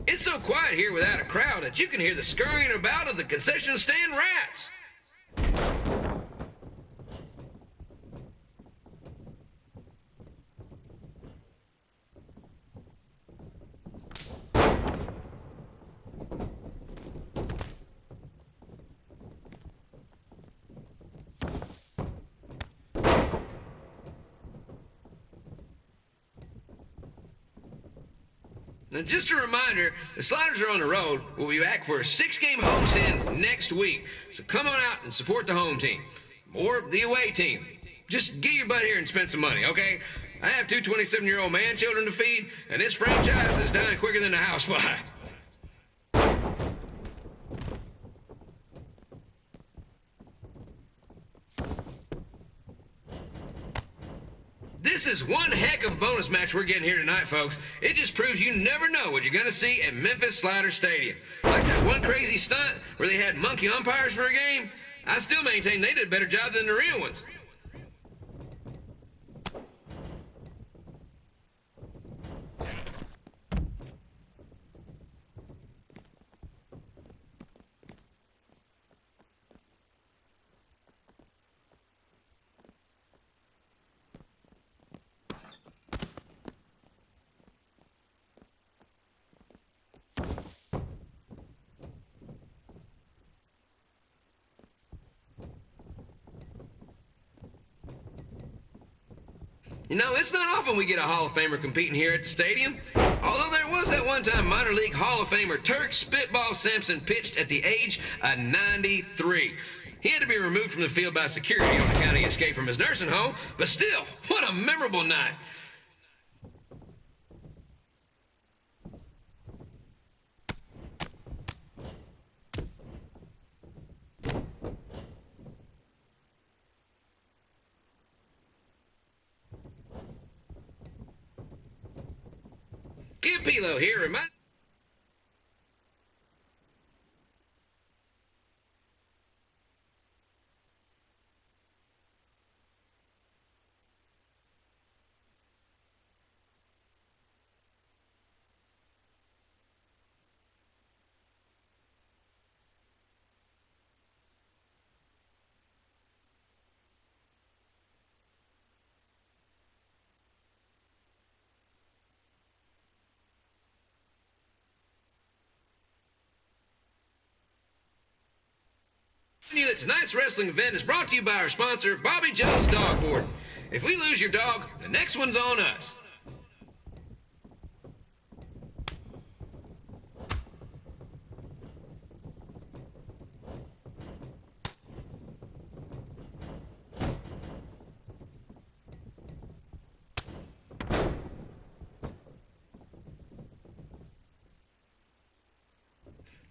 It's so quiet here without a crowd that you can hear the scurrying about of the concession stand rats. Now, just a reminder, the Sliders are on the road. We'll be back for a 6-game homestand next week. So come on out and support the home team. Or the away team. Just get your butt here and spend some money, okay? I have two 27-year-old man-children to feed, and this franchise is dying quicker than a housefly. This is one heck of a bonus match we're getting here tonight, folks. It just proves you never know what you're going to see at Memphis Slider Stadium. Like that one crazy stunt where they had monkey umpires for a game, I still maintain they did a better job than the real ones. You know, it's not often we get a Hall of Famer competing here at the stadium. Although there was that one time minor league Hall of Famer Turk Spitball Simpson pitched at the age of 93. He had to be removed from the field by security on account of he escaped from his nursing home, but still, what a memorable night. Kid Pilo here, remind... you that tonight's wrestling event is brought to you by our sponsor, Bobby Joe's Dog Boarding. If we lose your dog, the next one's on us.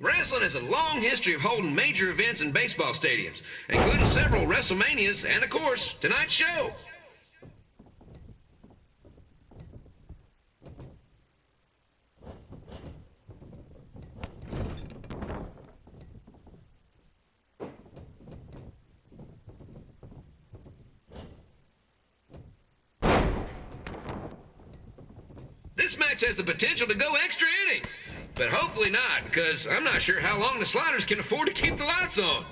Wrestling has a long history of holding major events in baseball stadiums, including several WrestleManias and, of course, tonight's show. This match has the potential to go extra innings. But hopefully not, because I'm not sure how long the Sliders can afford to keep the lights on.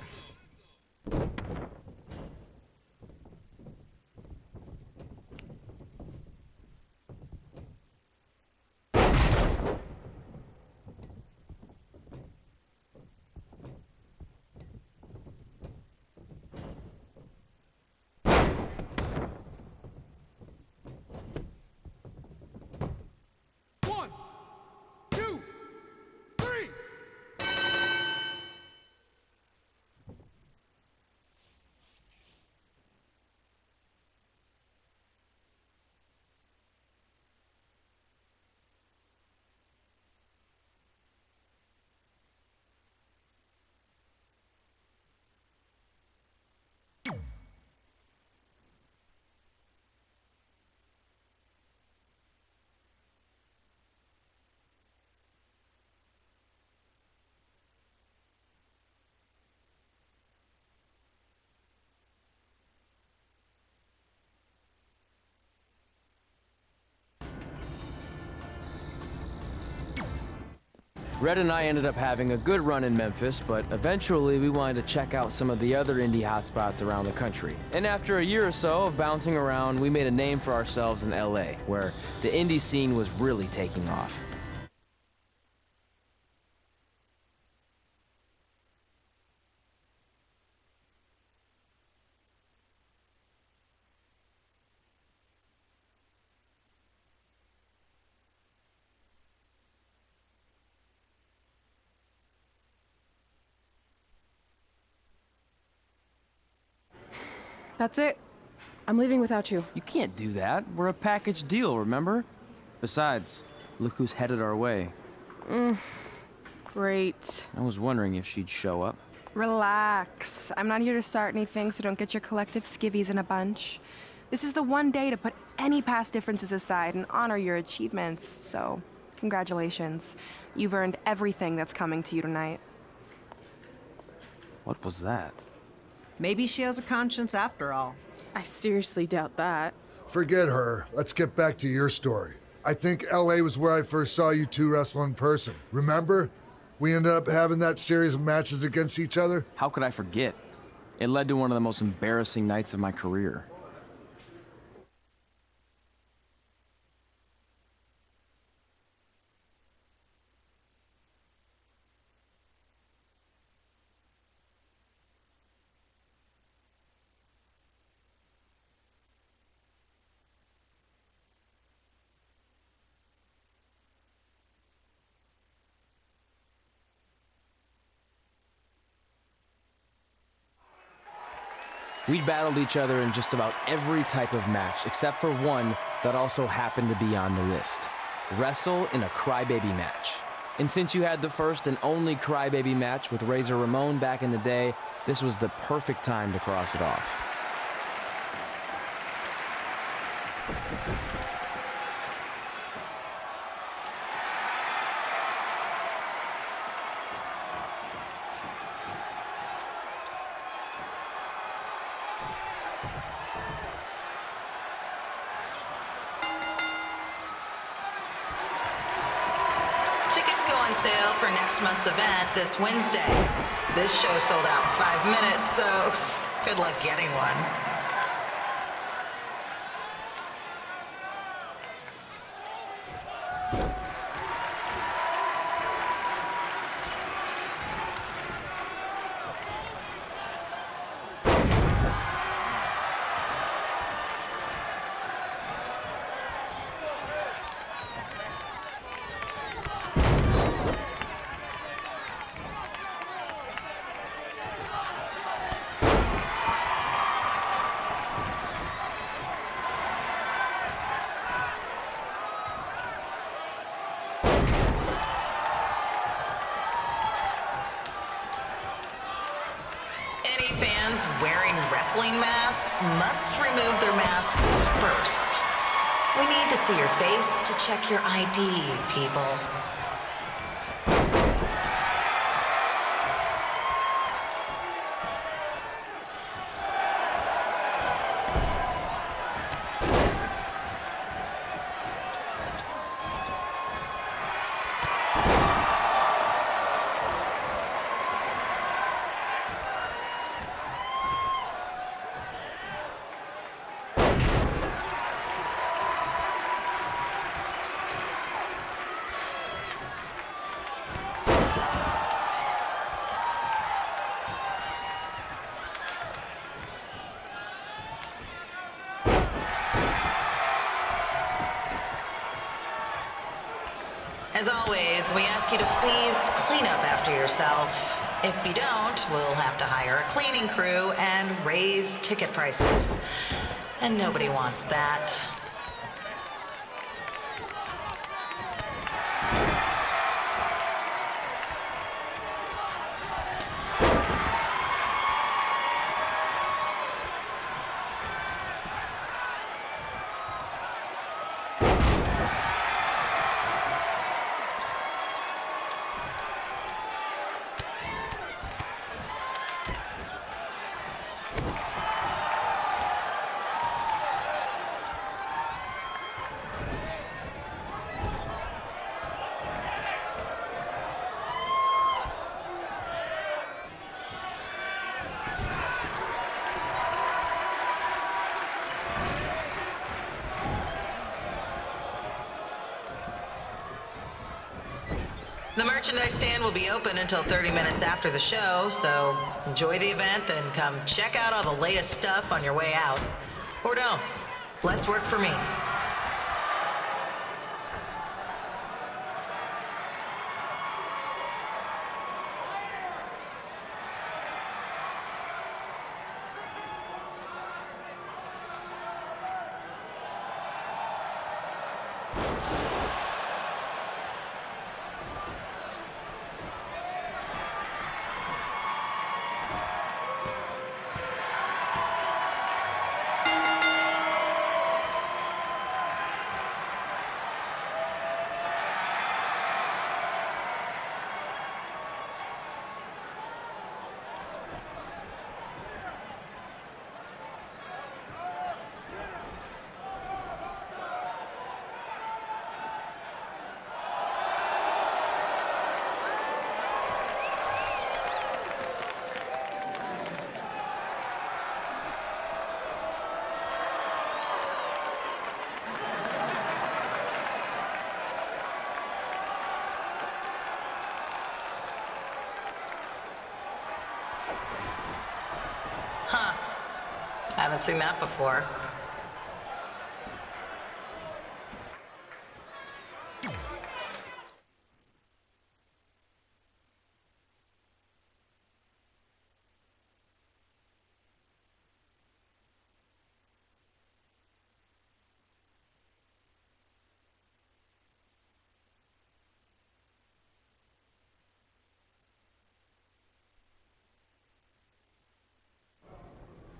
Red and I ended up having a good run in Memphis, but eventually we wanted to check out some of the other indie hotspots around the country. And after a year or so of bouncing around, we made a name for ourselves in LA, where the indie scene was really taking off. That's it. I'm leaving without you. You can't do that. We're a package deal, remember? Besides, look who's headed our way. Great. I was wondering if she'd show up. Relax. I'm not here to start anything, so don't get your collective skivvies in a bunch. This is the one day to put any past differences aside and honor your achievements, so congratulations. You've earned everything that's coming to you tonight. What was that? Maybe she has a conscience after all. I seriously doubt that. Forget her. Let's get back to your story. I think LA was where I first saw you two wrestle in person. Remember? We ended up having that series of matches against each other. How could I forget? It led to one of the most embarrassing nights of my career. We'd battled each other in just about every type of match, except for one that also happened to be on the list. Wrestle in a Crybaby match. And since you had the first and only Crybaby match with Razor Ramon back in the day, this was the perfect time to cross it off. Tickets go on sale for next month's event this Wednesday. This show sold out in 5 minutes, so good luck getting one. Any fans wearing wrestling masks must remove their masks first. We need to see your face to check your ID, people. As always, we ask you to please clean up after yourself. If you don't, we'll have to hire a cleaning crew and raise ticket prices. And nobody wants that. The merchandise stand will be open until 30 minutes after the show, so enjoy the event and come check out all the latest stuff on your way out. Or don't. Less work for me. Huh. Haven't seen that before.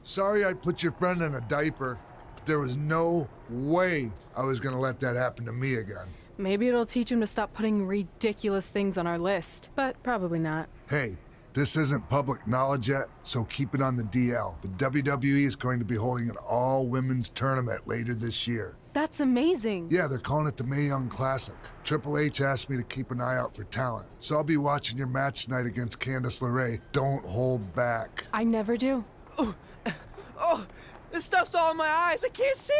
Sorry I put your friend in a diaper, but there was no way I was gonna let that happen to me again. Maybe it'll teach him to stop putting ridiculous things on our list, but probably not. Hey, this isn't public knowledge yet, so keep it on the DL. The WWE is going to be holding an all-women's tournament later this year. That's amazing. Yeah, they're calling it the Mae Young Classic. Triple H asked me to keep an eye out for talent, so I'll be watching your match tonight against Candice LeRae. Don't hold back. I never do. Oh, this stuff's all in my eyes. I can't see.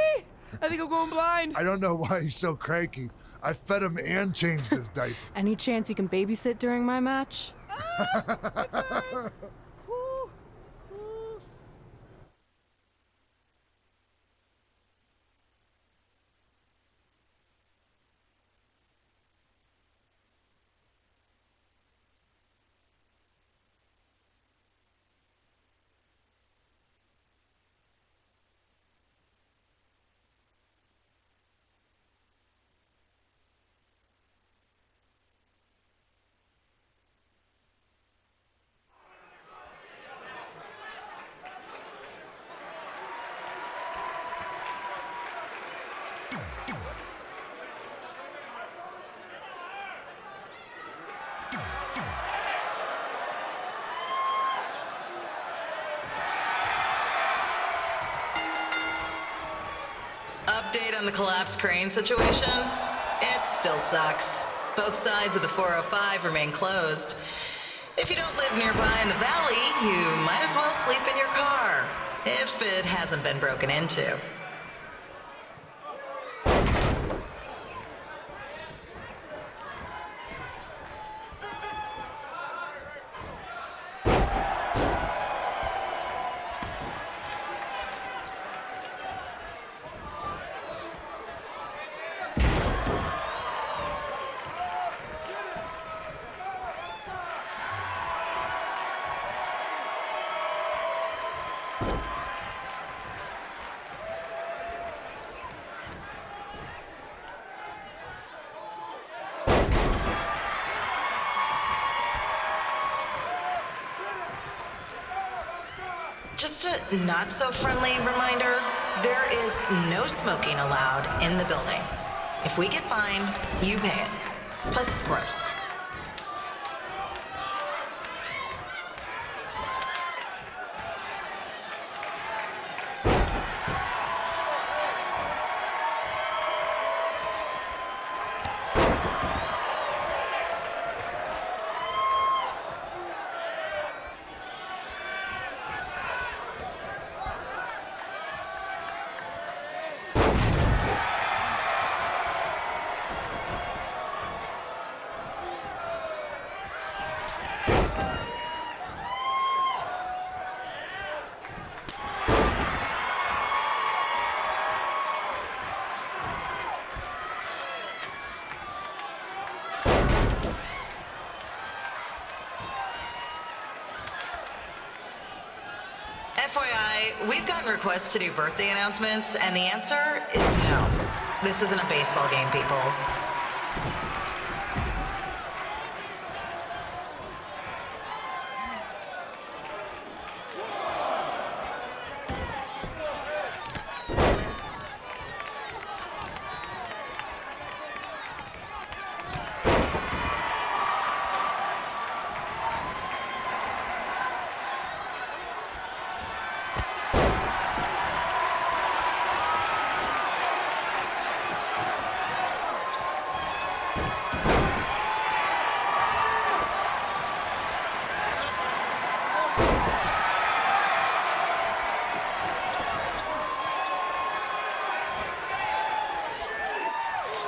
I think I'm going blind. I don't know why he's so cranky. I fed him and changed his diaper. Any chance you can babysit during my match? Update on the collapsed crane situation? It still sucks. Both sides of the 405 remain closed. If you don't live nearby in the valley, you might as well sleep in your car, if it hasn't been broken into. Just a not-so-friendly reminder, there is no smoking allowed in the building. If we get fined, you pay it. Plus, it's gross. we've gotten requests to do birthday announcements, and the answer is no. This isn't a baseball game, people.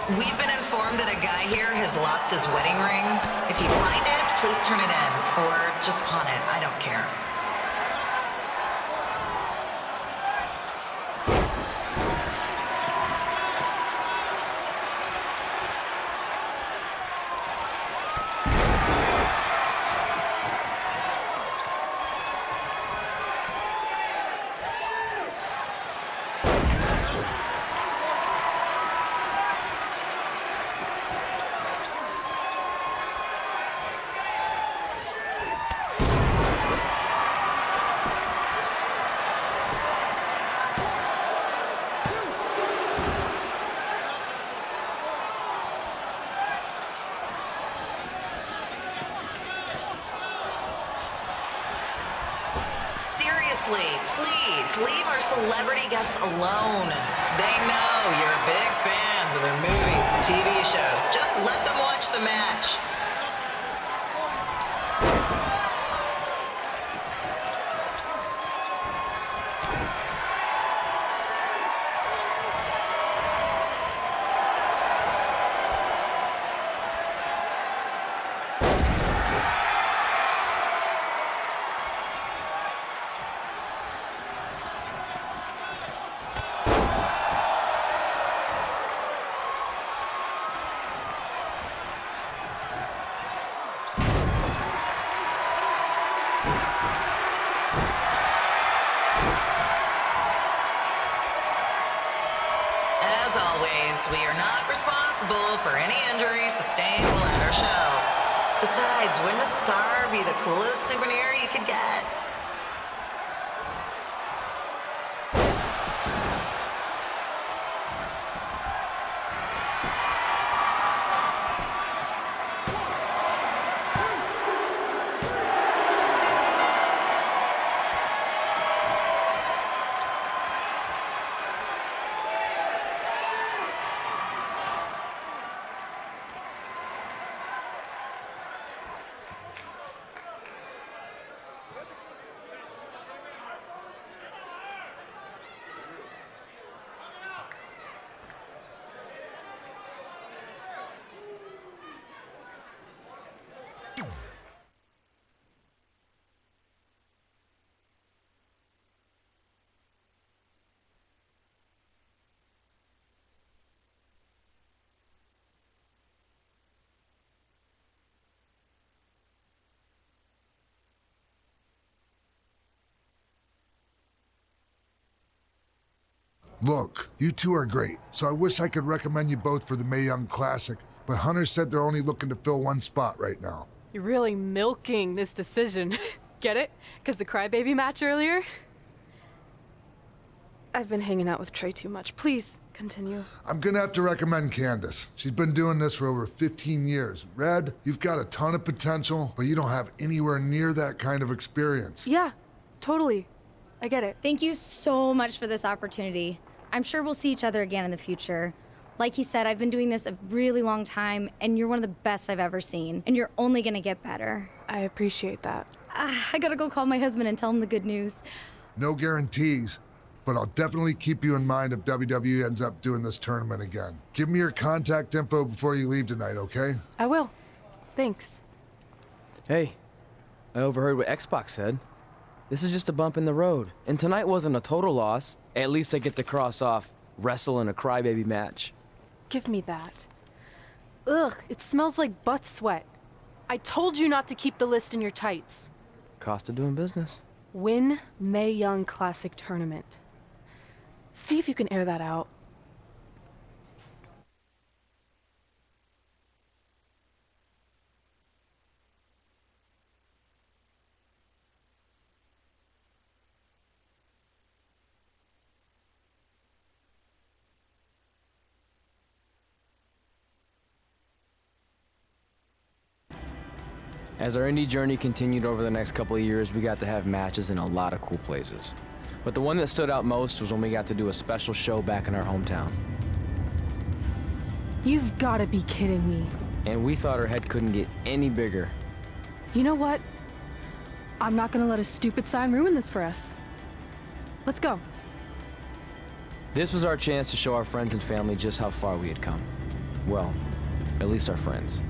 We've been informed that a guy here has lost his wedding ring. If you find it, please turn it in, or just pawn it. I don't care. Seriously, please leave our celebrity guests alone. They know you're big fans of their movies and TV shows. Just let them watch the match. As always, we are not responsible for any injuries sustained while at our show. Besides, wouldn't a scar be the coolest souvenir you could get? Look, you two are great, so I wish I could recommend you both for the Mae Young Classic, but Hunter said they're only looking to fill one spot right now. You're really milking this decision. Get it? Because the crybaby match earlier? I've been hanging out with Trey too much. Please, continue. I'm gonna have to recommend Candace. She's been doing this for over 15 years. Red, you've got a ton of potential, but you don't have anywhere near that kind of experience. Yeah, totally. I get it. Thank you so much for this opportunity. I'm sure we'll see each other again in the future. Like he said, I've been doing this a really long time, and you're one of the best I've ever seen, and you're only gonna get better. I appreciate that. I gotta go call my husband and tell him the good news. No guarantees, but I'll definitely keep you in mind if WWE ends up doing this tournament again. Give me your contact info before you leave tonight, okay? I will. Thanks. Hey, I overheard what X-Pac said. This is just a bump in the road, and tonight wasn't a total loss. At least I get to cross off wrestle in a crybaby match. Give me that. Ugh, it smells like butt sweat. I told you not to keep the list in your tights. Cost of doing business. Win Mae Young Classic Tournament. See if you can air that out. As our indie journey continued over the next couple of years, we got to have matches in a lot of cool places. But the one that stood out most was when we got to do a special show back in our hometown. You've gotta be kidding me. And we thought our head couldn't get any bigger. You know what? I'm not gonna let a stupid sign ruin this for us. Let's go. This was our chance to show our friends and family just how far we had come. Well, at least our friends.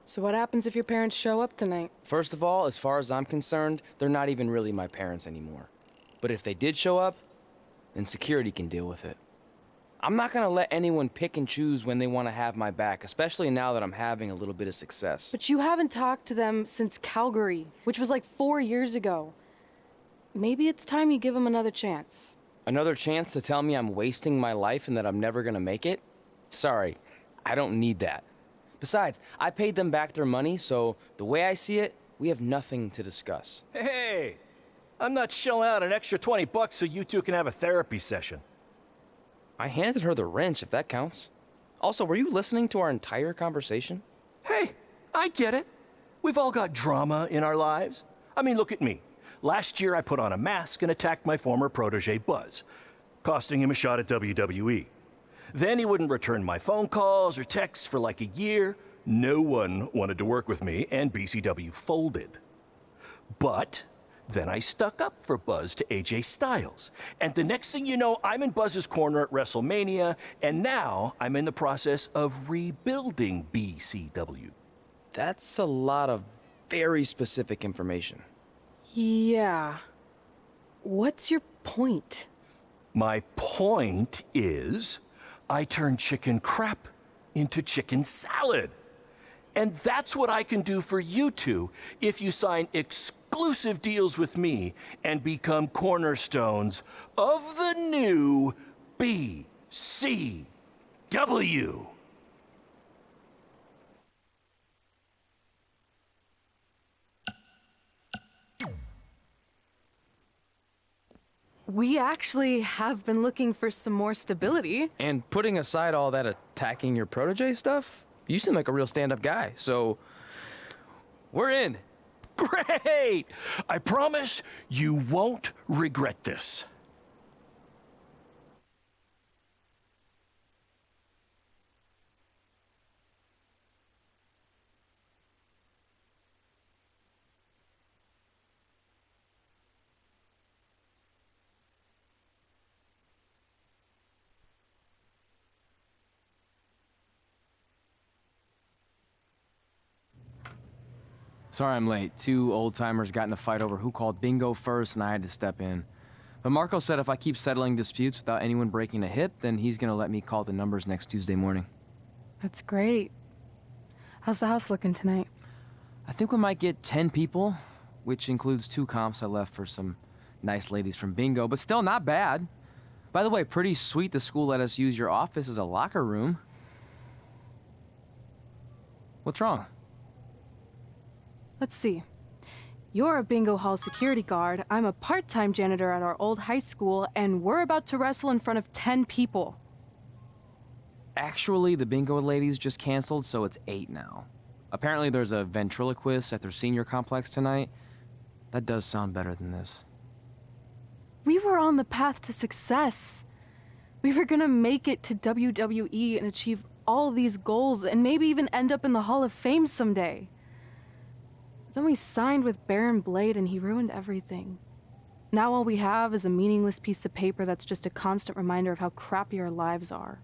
So what happens if your parents show up tonight? First of all, as far as I'm concerned, they're not even really my parents anymore. But if they did show up, then security can deal with it. I'm not gonna let anyone pick and choose when they want to have my back, especially now that I'm having a little bit of success. But you haven't talked to them since Calgary, which was like 4 years ago. Maybe it's time you give them another chance. Another chance to tell me I'm wasting my life and that I'm never gonna make it? Sorry, I don't need that. Besides, I paid them back their money, so the way I see it, we have nothing to discuss. Hey, I'm not shelling out an extra $20 so you two can have a therapy session. I handed her the wrench, if that counts. Also, were you listening to our entire conversation? Hey, I get it. We've all got drama in our lives. I mean, look at me. Last year I put on a mask and attacked my former protege Buzz, costing him a shot at WWE. Then he wouldn't return my phone calls or texts for like a year. No one wanted to work with me, and BCW folded. But then I stuck up for Buzz to AJ Styles. And the next thing you know, I'm in Buzz's corner at WrestleMania, and now I'm in the process of rebuilding BCW. That's a lot of very specific information. Yeah. What's your point? My point is, I turned chicken crap into chicken salad. And that's what I can do for you two if you sign exclusive deals with me and become cornerstones of the new BCW. We actually have been looking for some more stability. And putting aside all that attacking your protege stuff, you seem like a real stand-up guy, so we're in. Great! I promise you won't regret this. Sorry I'm late. Two old-timers got in a fight over who called bingo first, and I had to step in. But Marco said if I keep settling disputes without anyone breaking a hip, then he's gonna let me call the numbers next Tuesday morning. That's great. How's the house looking tonight? I think we might get 10 people, which includes 2 comps I left for some nice ladies from bingo, but still not bad. By the way, pretty sweet the school let us use your office as a locker room. What's wrong? Let's see. You're a bingo hall security guard, I'm a part-time janitor at our old high school, and we're about to wrestle in front of 10 people. Actually, the bingo ladies just canceled, so it's 8 now. Apparently there's a ventriloquist at their senior complex tonight. That does sound better than this. We were on the path to success. We were gonna make it to WWE and achieve all these goals and maybe even end up in the Hall of Fame someday. Then we signed with Baron Blade and he ruined everything. Now all we have is a meaningless piece of paper that's just a constant reminder of how crappy our lives are.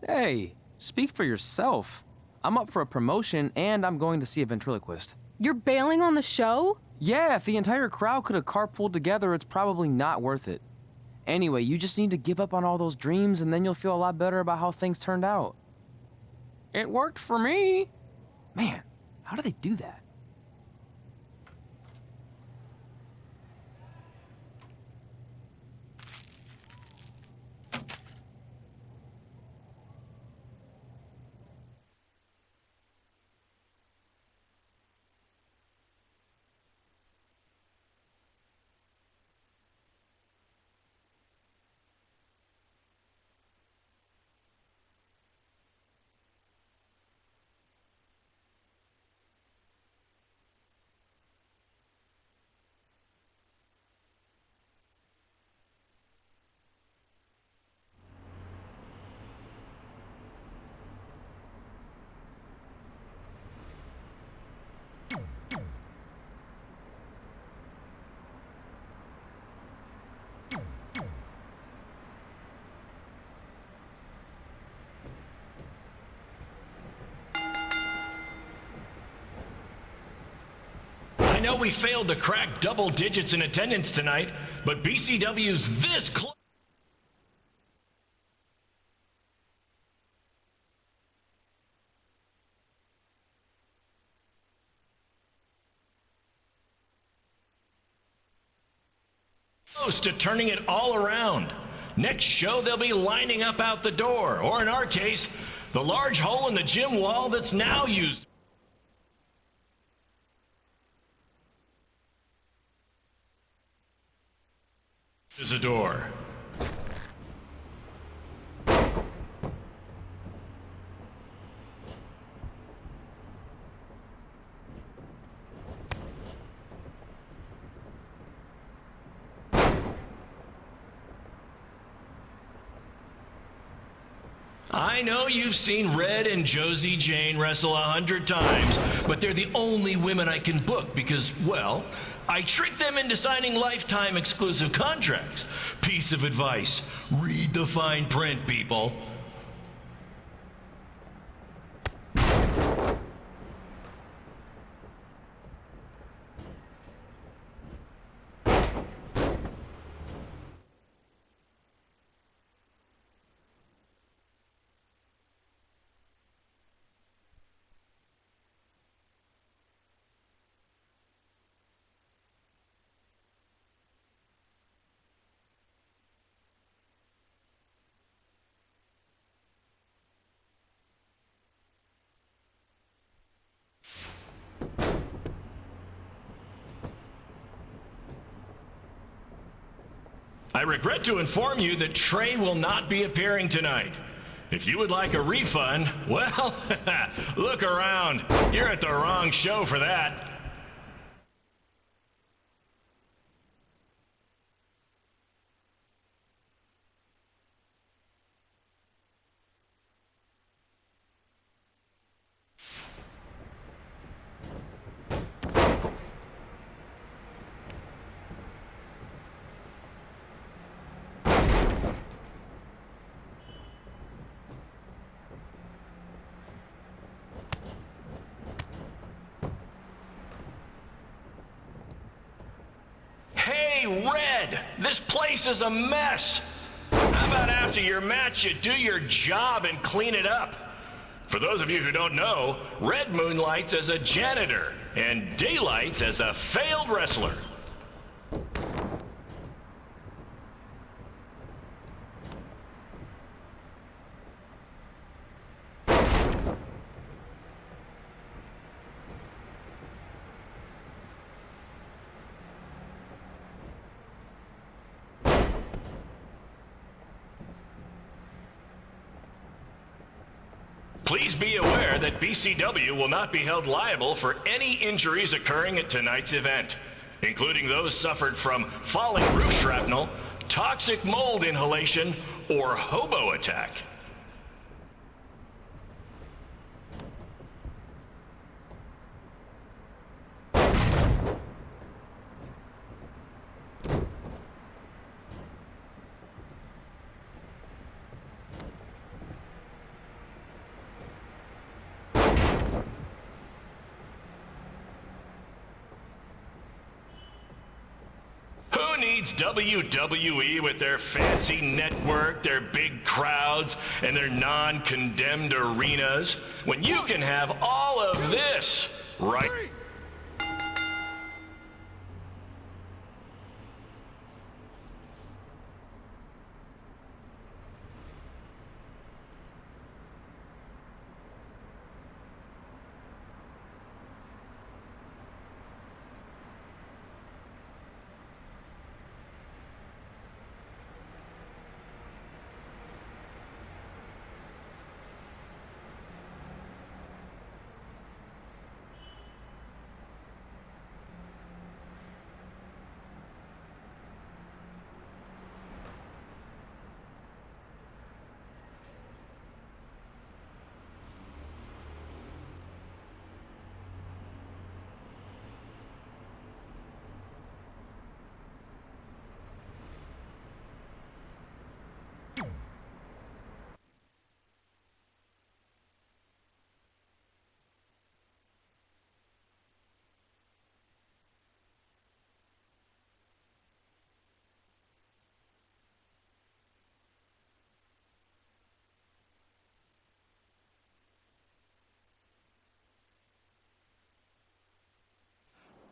Hey, speak for yourself. I'm up for a promotion and I'm going to see a ventriloquist. You're bailing on the show? Yeah, if the entire crowd could have carpooled together, it's probably not worth it. Anyway, you just need to give up on all those dreams and then you'll feel a lot better about how things turned out. It worked for me. Man, how do they do that? I know we failed to crack double digits in attendance tonight, but BCW's this close to turning it all around. Next show, they'll be lining up out the door, or in our case, the large hole in the gym wall that's now used as a door. I know you've seen Red and Josie Jane wrestle 100 times, but they're the only women I can book because, well, I tricked them into signing lifetime exclusive contracts. Piece of advice: read the fine print, people. I regret to inform you that Trey will not be appearing tonight. If you would like a refund, well, look around. You're at the wrong show for that. Hey, Red, this place is a mess. How about after your match, you do your job and clean it up? For those of you who don't know, Red moonlights as a janitor and daylights as a failed wrestler. Please be aware that BCW will not be held liable for any injuries occurring at tonight's event, including those suffered from falling roof shrapnel, toxic mold inhalation, or hobo attack. Who needs WWE with their fancy network, their big crowds, and their non-condemned arenas, when you can have all of this, right?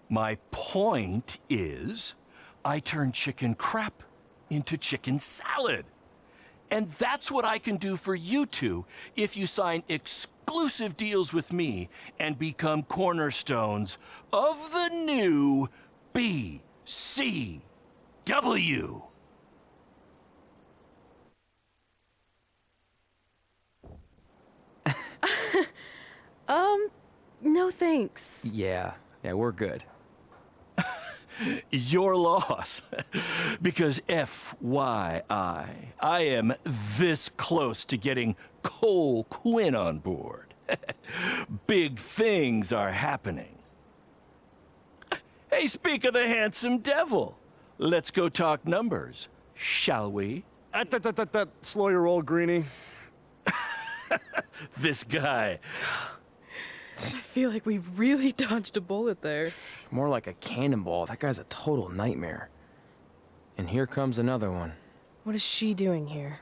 My point is, I turn chicken crap into chicken salad. And that's what I can do for you two if you sign exclusive deals with me and become cornerstones of the new BCW. No thanks. Yeah, we're good. Your loss. Because FYI, I am this close to getting Cole Quinn on board. Big things are happening. Hey, speak of the handsome devil. Let's go talk numbers, shall we? Slow your roll, Greenie. This guy. I feel like we really dodged a bullet there. More like a cannonball. That guy's a total nightmare. And here comes another one. What is she doing here?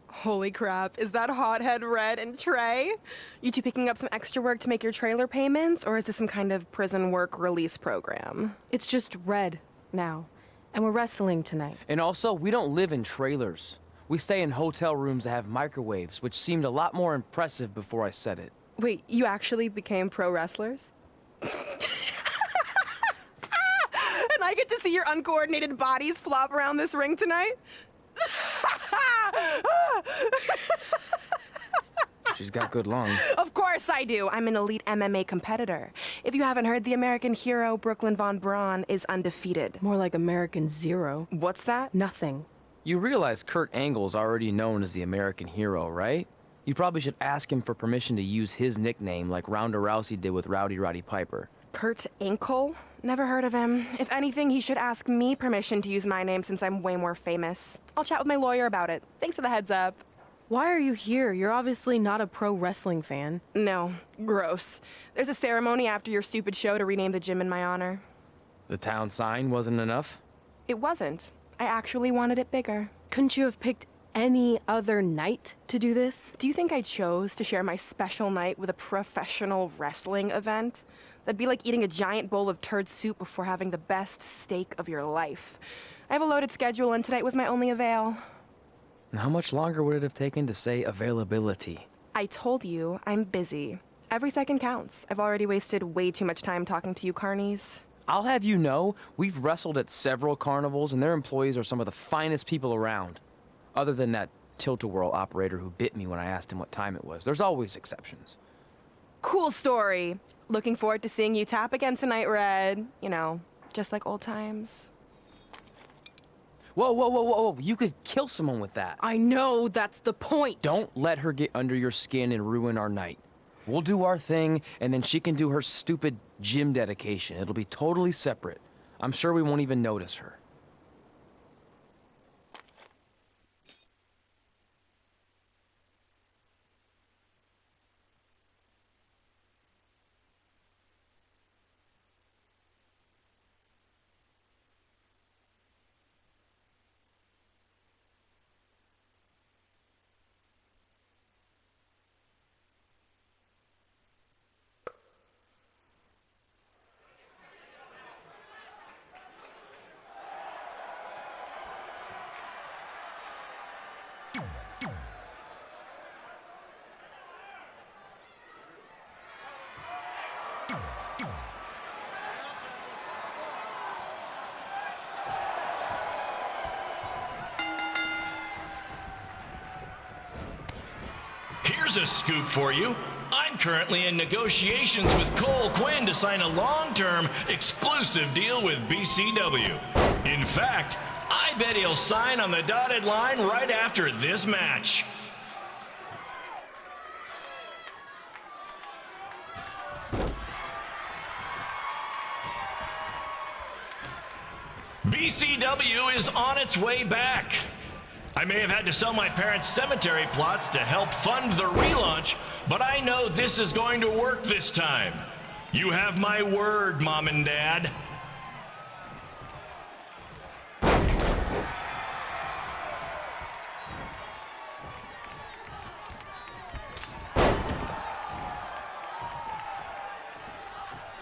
Holy crap, is that hothead Red and Trey? You two picking up some extra work to make your trailer payments, or is this some kind of prison work release program? It's just Red now. And we're wrestling tonight. And also, we don't live in trailers. We stay in hotel rooms that have microwaves, which seemed a lot more impressive before I said it. Wait, you actually became pro wrestlers? And I get to see your uncoordinated bodies flop around this ring tonight? She's got good lungs. Of course I do. I'm an elite MMA competitor. If you haven't heard, the American hero, Brooklyn Von Braun, is undefeated. More like American Zero. What's that? Nothing. You realize Kurt Angle's already known as the American hero, right? You probably should ask him for permission to use his nickname like Ronda Rousey did with Rowdy Roddy Piper. Kurt Angle? Never heard of him. If anything, he should ask me permission to use my name since I'm way more famous. I'll chat with my lawyer about it. Thanks for the heads up. Why are you here? You're obviously not a pro wrestling fan. No, gross. There's a ceremony after your stupid show to rename the gym in my honor. The town sign wasn't enough? It wasn't. I actually wanted it bigger. Couldn't you have picked any other night to do this? Do you think I chose to share my special night with a professional wrestling event? That'd be like eating a giant bowl of turd soup before having the best steak of your life. I have a loaded schedule, and tonight was my only avail. And how much longer would it have taken to say availability? I told you, I'm busy. Every second counts. I've already wasted way too much time talking to you carnies. I'll have you know, we've wrestled at several carnivals, and their employees are some of the finest people around. Other than that tilt-a-whirl operator who bit me when I asked him what time it was. There's always exceptions. Cool story. Looking forward to seeing you tap again tonight, Red. You know, just like old times. Whoa, whoa, whoa, whoa, whoa. You could kill someone with that. I know, that's the point. Don't let her get under your skin and ruin our night. We'll do our thing, and then she can do her stupid gym dedication. It'll be totally separate. I'm sure we won't even notice her. Here's a scoop for you. I'm currently in negotiations with Cole Quinn to sign a long-term, exclusive deal with BCW. In fact, I bet he'll sign on the dotted line right after this match. BCW is on its way back. I may have had to sell my parents' cemetery plots to help fund the relaunch, but I know this is going to work this time. You have my word, Mom and Dad.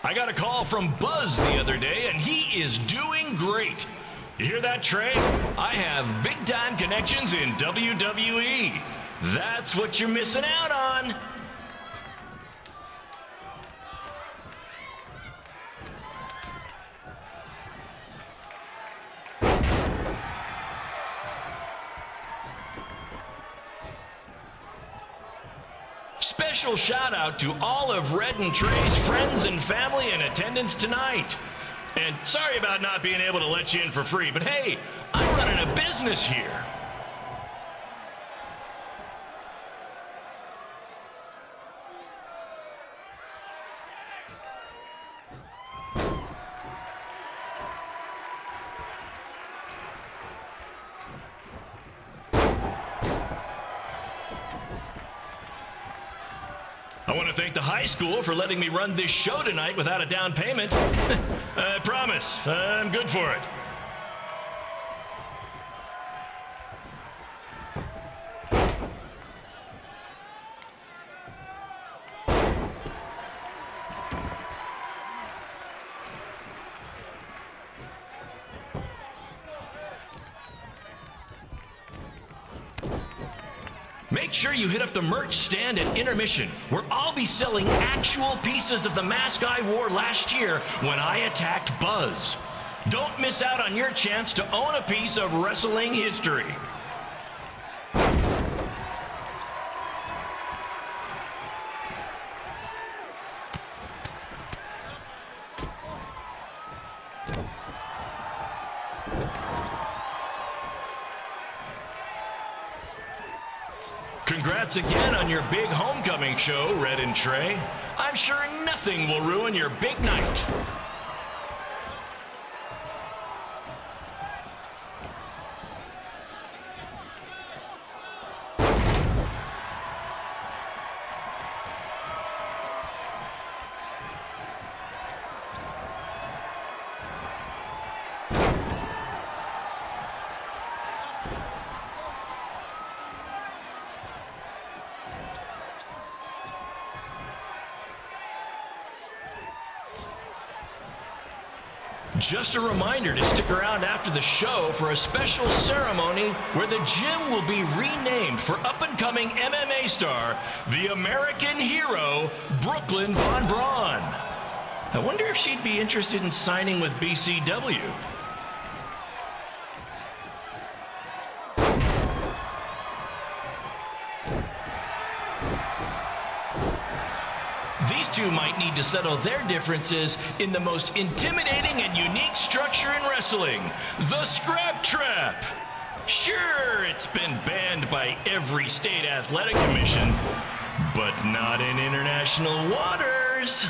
I got a call from Buzz the other day, and he is doing great. You hear that, Trey? I have big-time connections in WWE. That's what you're missing out on. Special shout out to all of Red and Trey's friends and family in attendance tonight. And sorry about not being able to let you in for free, but hey, I'm running a business here. I want to thank the high school for letting me run this show tonight without a down payment. I promise, I'm good for it. Make sure you hit up the merch stand at intermission, where I'll be selling actual pieces of the mask I wore last year when I attacked Buzz. Don't miss out on your chance to own a piece of wrestling history. Congrats again on your big homecoming show, Red and Trey. I'm sure nothing will ruin your big night. Just a reminder to stick around after the show for a special ceremony where the gym will be renamed for up-and-coming MMA star, the American hero, Brooklyn Von Braun. I wonder if she'd be interested in signing with BCW. These two might need to settle their differences in the most intimidating and unique structure in wrestling, the Scrap Trap. Sure, it's been banned by every state athletic commission, but not in international waters.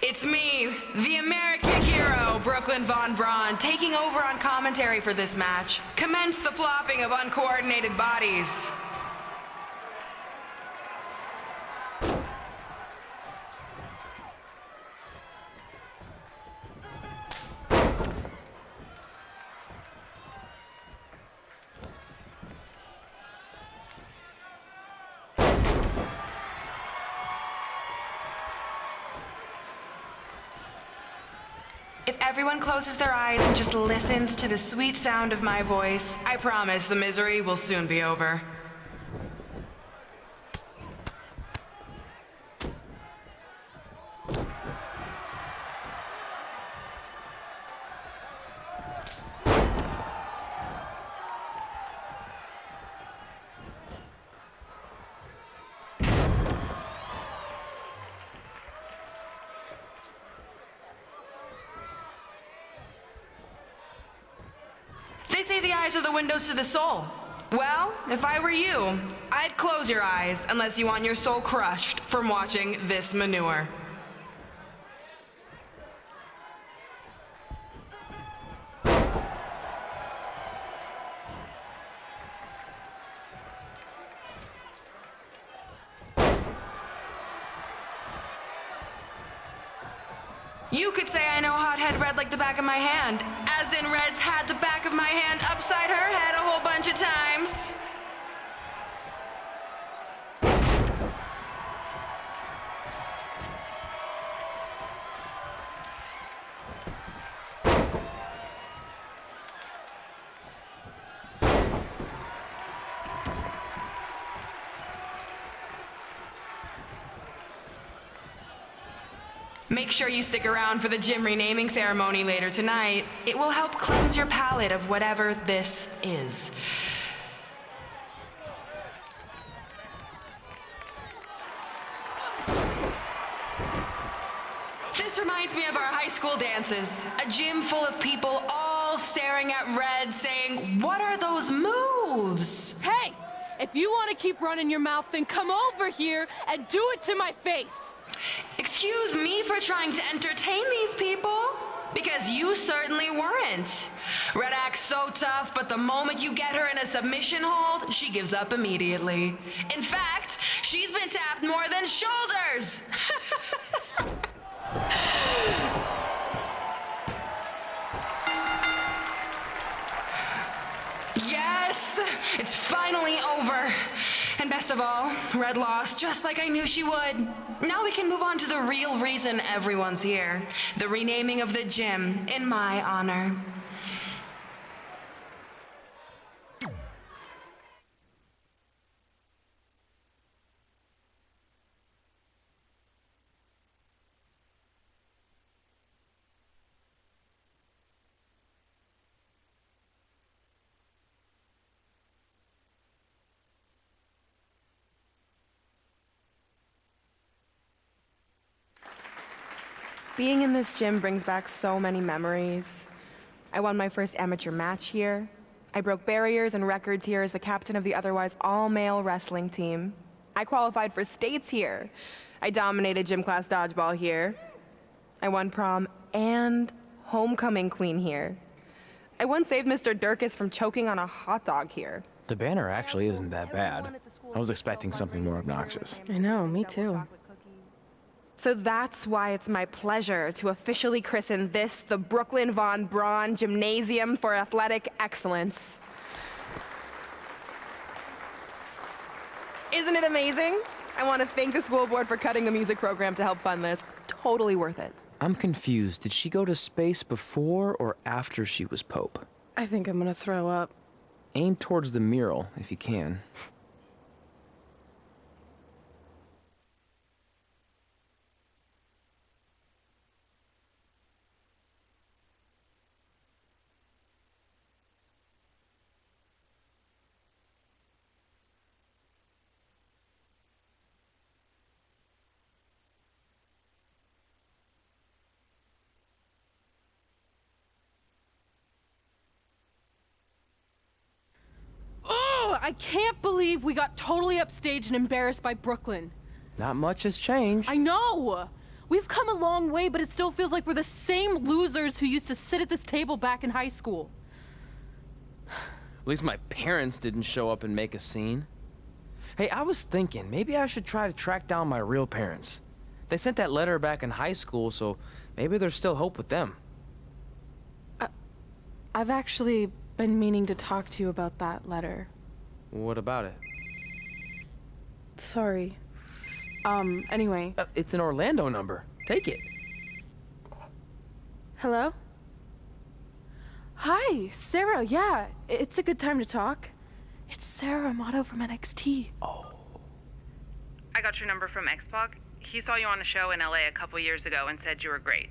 It's me, the American hero, Brooklyn Von Braun, taking over on commentary for this match. Commence the flopping of uncoordinated bodies. If everyone closes their eyes and just listens to the sweet sound of my voice, I promise the misery will soon be over. They say the eyes are the windows to the soul. Well, if I were you, I'd close your eyes unless you want your soul crushed from watching this manure. You could say I know Hothead Red like the back of my hand, as in Red's had the back of my hand upside her head a whole bunch of times. Make sure you stick around for the gym renaming ceremony later tonight. It will help cleanse your palate of whatever this is. This reminds me of our high school dances. A gym full of people all staring at Red saying, "What are those moves?" Hey! If you want to keep running your mouth, then come over here and do it to my face! Excuse me for trying to entertain these people? Because you certainly weren't. Red acts so tough, but the moment you get her in a submission hold, she gives up immediately. In fact, she's been tapped more than shoulders. Yes, it's finally over. And best of all, Red lost just like I knew she would. Now we can move on to the real reason everyone's here. The renaming of the gym in my honor. Being in this gym brings back so many memories. I won my first amateur match here. I broke barriers and records here as the captain of the otherwise all-male wrestling team. I qualified for states here. I dominated gym class dodgeball here. I won prom and homecoming queen here. I once saved Mr. Durkis from choking on a hot dog here. The banner actually isn't that bad. I was expecting something more obnoxious. I know, me too. So that's why it's my pleasure to officially christen this the Brooklyn Von Braun Gymnasium for Athletic Excellence. Isn't it amazing? I want to thank the school board for cutting the music program to help fund this. Totally worth it. I'm confused. Did she go to space before or after she was Pope? I think I'm gonna throw up. Aim towards the mural if you can. I can't believe we got totally upstaged and embarrassed by Brooklyn. Not much has changed. I know! We've come a long way, but it still feels like we're the same losers who used to sit at this table back in high school. At least my parents didn't show up and make a scene. Hey, I was thinking, maybe I should try to track down my real parents. They sent that letter back in high school, so maybe there's still hope with them. I've actually been meaning to talk to you about that letter. What about it? Sorry. Anyway. It's an Orlando number. Take it. Hello? Hi, Sarah. Yeah, it's a good time to talk. It's Sarah Amato from NXT. Oh. I got your number from X-Pac. He saw you on a show in LA a couple years ago and said you were great.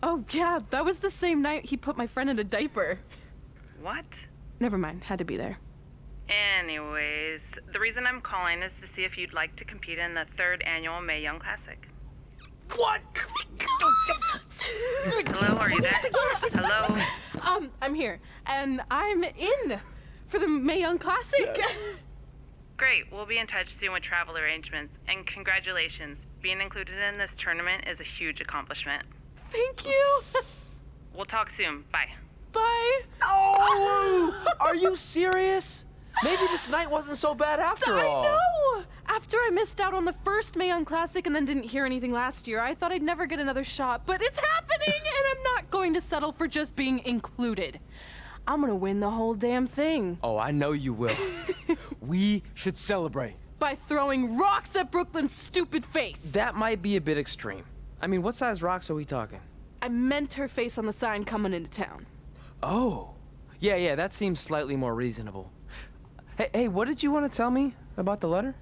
Oh, yeah, that was the same night he put my friend in a diaper. What? Never mind, had to be there. Anyways, the reason I'm calling is to see if you'd like to compete in the 3rd annual Mae Young Classic. What? Hello, are you there? Hello? I'm here, and I'm in for the Mae Young Classic. Great, we'll be in touch soon with travel arrangements, and congratulations. Being included in this tournament is a huge accomplishment. Thank you. We'll talk soon. Bye. Bye. Oh! Are you serious? Maybe this night wasn't so bad after all. I know! After I missed out on the first Mae Young Classic and then didn't hear anything last year, I thought I'd never get another shot, but it's happening, and I'm not going to settle for just being included. I'm gonna win the whole damn thing. Oh, I know you will. We should celebrate. By throwing rocks at Brooklyn's stupid face. That might be a bit extreme. I mean, what size rocks are we talking? I meant her face on the sign coming into town. Oh. Yeah, that seems slightly more reasonable. Hey, what did you want to tell me about the letter?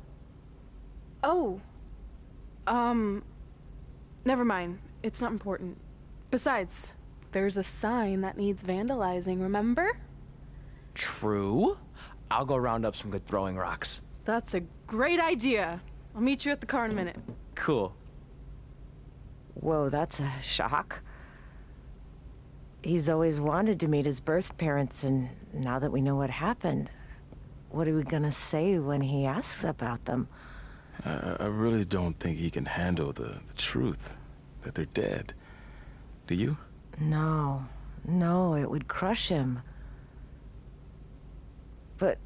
Oh. Never mind. It's not important. Besides, there's a sign that needs vandalizing, remember? True. I'll go round up some good throwing rocks. That's a great idea. I'll meet you at the car in a minute. Cool. Whoa, that's a shock. He's always wanted to meet his birth parents, and now that we know what happened, what are we gonna say when he asks about them? I really don't think he can handle the truth, that they're dead. Do you? No, it would crush him. But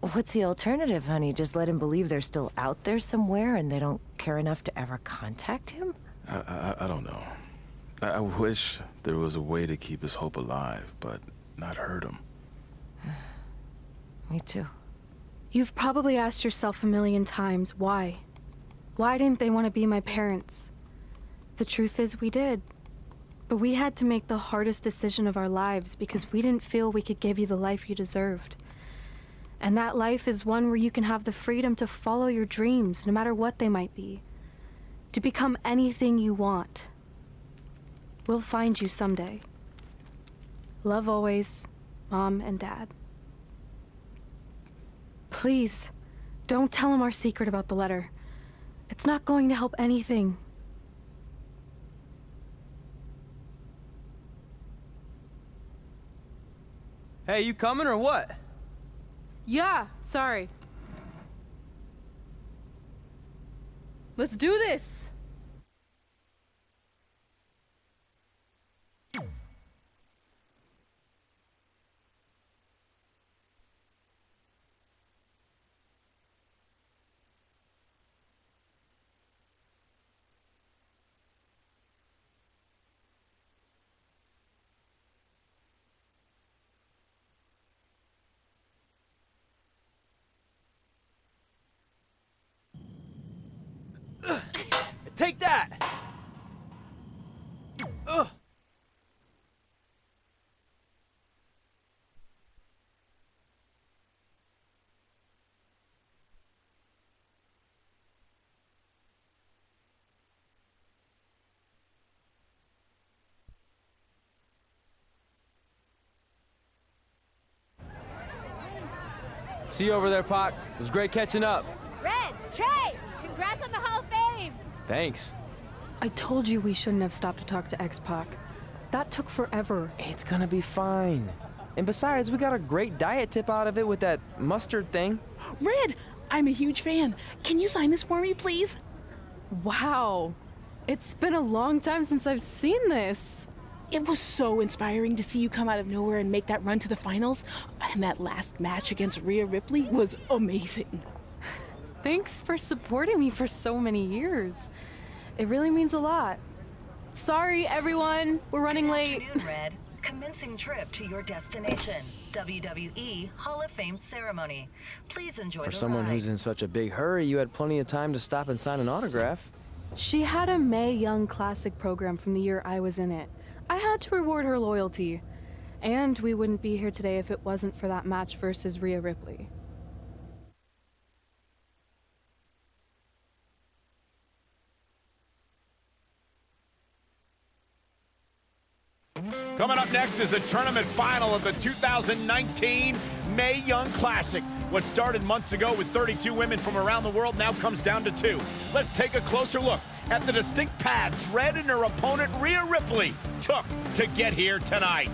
what's the alternative, honey? Just let him believe they're still out there somewhere and they don't care enough to ever contact him? I don't know. I wish there was a way to keep his hope alive, but not hurt him. Me too. You've probably asked yourself a million times, why? Why didn't they want to be my parents? The truth is, we did. But we had to make the hardest decision of our lives because we didn't feel we could give you the life you deserved. And that life is one where you can have the freedom to follow your dreams, no matter what they might be. To become anything you want. We'll find you someday. Love always, Mom and Dad. Please, don't tell him our secret about the letter. It's not going to help anything. Hey, you coming or what? Yeah, sorry. Let's do this! Take that! Ugh. See you over there, Pac. It was great catching up. Red, Trey, congrats on the Hall of Fame. Thanks. I told you we shouldn't have stopped to talk to X-Pac. That took forever. It's gonna be fine. And besides, we got a great diet tip out of it with that mustard thing. Red, I'm a huge fan. Can you sign this for me, please? Wow. It's been a long time since I've seen this. It was so inspiring to see you come out of nowhere and make that run to the finals. And that last match against Rhea Ripley was amazing. Thanks for supporting me for so many years. It really means a lot. Sorry, everyone. We're running late. Good afternoon, Red. Commencing trip to your destination. WWE Hall of Fame ceremony. Please enjoy For the someone ride. who's in such a big hurry, you had plenty of time to stop and sign an autograph. She had a Mae Young Classic program from the year I was in it. I had to reward her loyalty. And we wouldn't be here today if it wasn't for that match versus Rhea Ripley. Coming up next is the tournament final of the 2019 Mae Young Classic. What started months ago with 32 women from around the world now comes down to 2. Let's take a closer look at the distinct paths Red and her opponent Rhea Ripley took to get here tonight.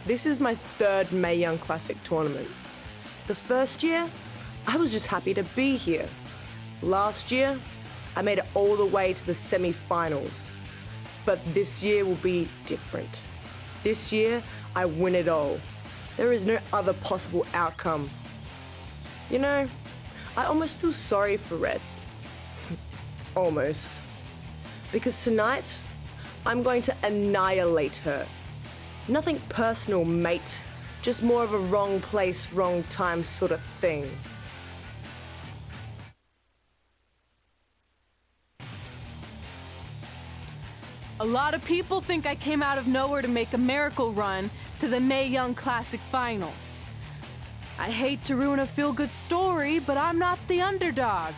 This is my 3rd Mae Young Classic tournament. The first year, I was just happy to be here. Last year, I made it all the way to the semi-finals. But this year will be different. This year, I win it all. There is no other possible outcome. You know, I almost feel sorry for Red. Almost. Because tonight, I'm going to annihilate her. Nothing personal, mate. Just more of a wrong place, wrong time sort of thing. A lot of people think I came out of nowhere to make a miracle run to the Mae Young Classic finals. I hate to ruin a feel-good story, but I'm not the underdog.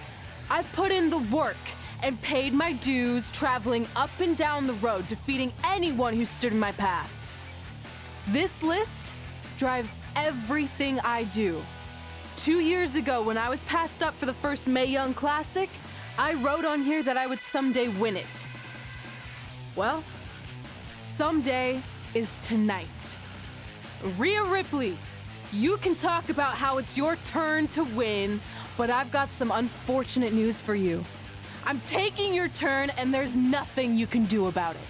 I've put in the work and paid my dues traveling up and down the road, defeating anyone who stood in my path. This list drives everything I do. 2 years ago, when I was passed up for the first Mae Young Classic, I wrote on here that I would someday win it. Well, someday is tonight. Rhea Ripley, you can talk about how it's your turn to win, but I've got some unfortunate news for you. I'm taking your turn, and there's nothing you can do about it.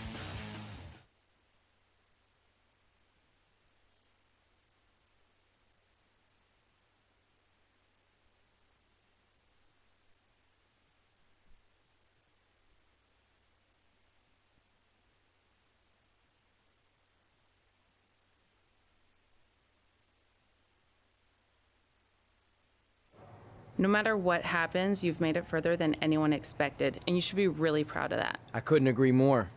No matter what happens, you've made it further than anyone expected, and you should be really proud of that. I couldn't agree more.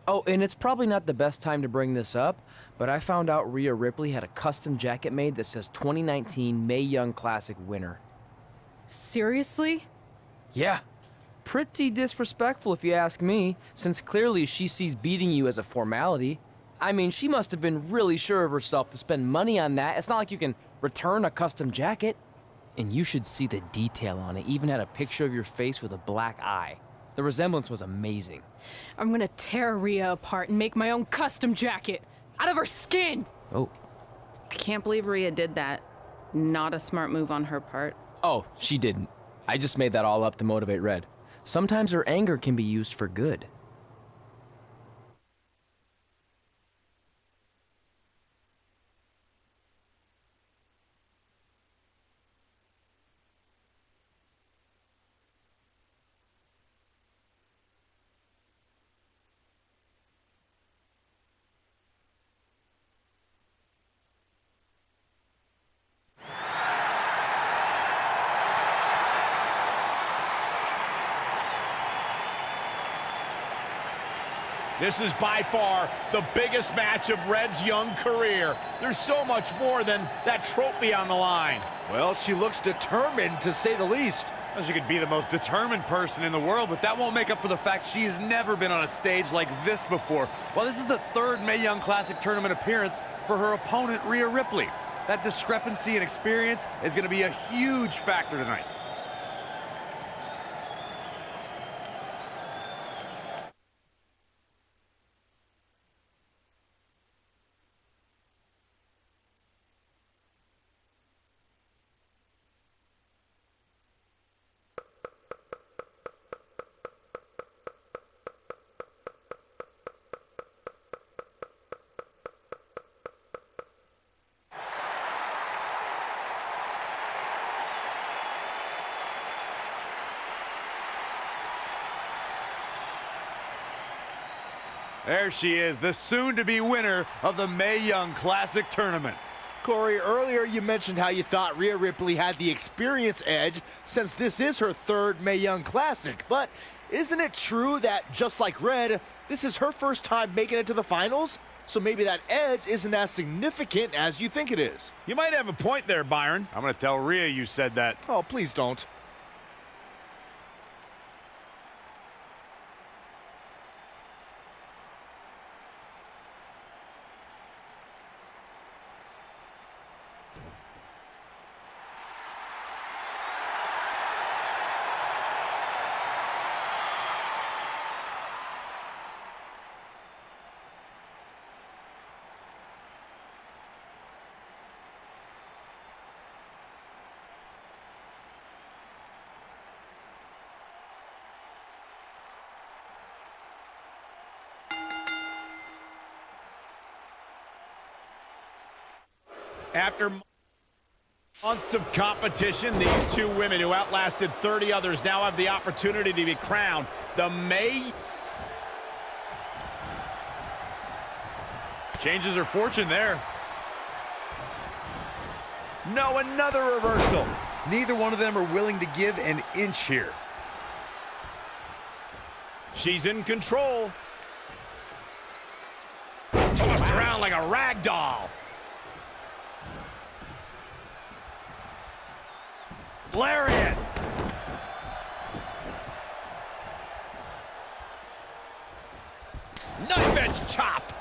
Oh, and it's probably not the best time to bring this up, but I found out Rhea Ripley had a custom jacket made that says 2019 Mae Young Classic winner. Seriously? Yeah. Pretty disrespectful if you ask me, since clearly she sees beating you as a formality. I mean, she must have been really sure of herself to spend money on that. It's not like you can return a custom jacket. And you should see the detail on it. Even had a picture of your face with a black eye. The resemblance was amazing. I'm gonna tear Rhea apart and make my own custom jacket out of her skin. Oh. I can't believe Rhea did that. Not a smart move on her part. Oh, she didn't. I just made that all up to motivate Red. Sometimes her anger can be used for good. This is by far the biggest match of Red's young career. There's so much more than that trophy on the line. Well, she looks determined, to say the least. Well, she could be the most determined person in the world, but that won't make up for the fact she has never been on a stage like this before. Well, this is the third Mae Young Classic tournament appearance for her opponent, Rhea Ripley. That discrepancy in experience is going to be a huge factor tonight. There she is, the soon-to-be winner of the Mae Young Classic Tournament. Corey, earlier you mentioned how you thought Rhea Ripley had the experience edge since this is her third Mae Young Classic. But isn't it true that, just like Red, this is her first time making it to the finals? So maybe that edge isn't as significant as you think it is. You might have a point there, Byron. I'm going to tell Rhea you said that. Oh, please don't. After months of competition, these two women who outlasted 30 others now have the opportunity to be crowned the Mae. Changes her fortune there. No, another reversal. Neither one of them are willing to give an inch here. She's in control. Tossed around like a rag doll. Lariat. Knife edge chop.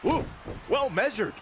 Ooh, well measured.